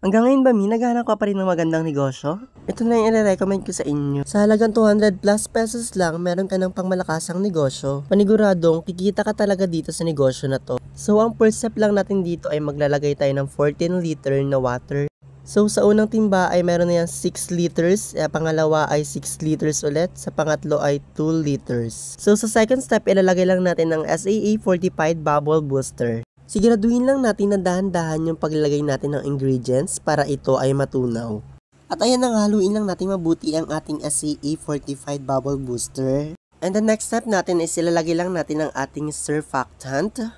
Hanggang ngayon ba naghahanap ka pa rin ng magandang negosyo? Ito na yung i-recommend ko sa inyo. Sa halagang 200 plus pesos lang, meron ka ng pangmalakasang negosyo. Paniguradong, kikita ka talaga dito sa negosyo na to. So, ang first step lang natin dito ay maglalagay tayo ng 14 liter na water. So, sa unang timba ay meron na yan 6 liters, pangalawa ay 6 liters ulit, sa pangatlo ay 2 liters. So, sa second step, ilalagay lang natin ng SAA Fortified Bubble Booster. Siguraduhin lang natin na dahan-dahan yung paglalagay natin ng ingredients para ito ay matunaw. At ayan na, haluin lang natin mabuti ang ating SAA Fortified Bubble Booster. And the next step natin is ilalagay lang natin ang ating surfactant.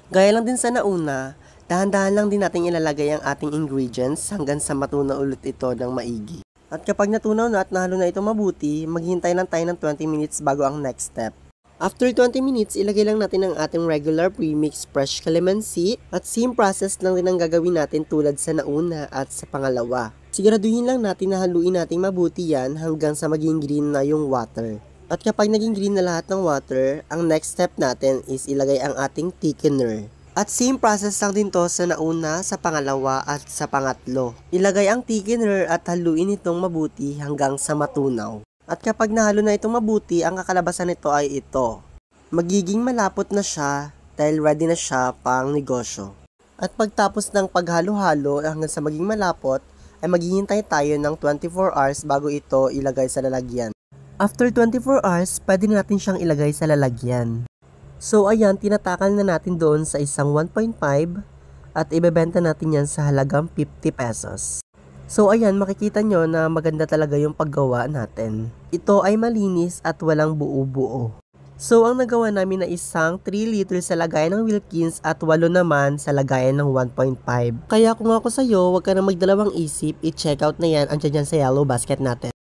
Gaya lang din sa nauna, dahan-dahan lang din natin ilalagay ang ating ingredients hanggang sa matunaw ulit ito ng maigi. At kapag natunaw na at nahalo na ito mabuti, maghihintay lang tayo ng 20 minutes bago ang next step. After 20 minutes, ilagay lang natin ang ating regular premix fresh calamansi at same process lang din ang gagawin natin tulad sa nauna at sa pangalawa. Siguraduhin lang natin na haluin natin mabuti yan hanggang sa maging green na yung water. At kapag naging green na lahat ng water, ang next step natin is ilagay ang ating thickener. At same process lang din to sa nauna, sa pangalawa at sa pangatlo. Ilagay ang thickener at haluin itong mabuti hanggang sa matunaw. At kapag nahalo na itong mabuti, ang kakalabasan nito ay ito. Magiging malapot na siya dahil ready na siya pang negosyo. At pagtapos ng paghalo-halo hanggang sa maging malapot, ay maghihintay tayo ng 24 hours bago ito ilagay sa lalagyan. After 24 hours, pwede natin siyang ilagay sa lalagyan. So ayan, tinatakal na natin doon sa isang 1.5 at ibebenta natin yan sa halagang 50 pesos. So ayan, makikita nyo na maganda talaga yung paggawa natin. Ito ay malinis at walang buo-buo. So ang nagawa namin na isang 3 liters sa lagayan ng Wilkins at 8 naman sa lagayan ng 1.5. Kaya kung ako sa'yo, huwag ka na magdalawang isip, i-check out na yan, andyan dyan sa yellow basket natin.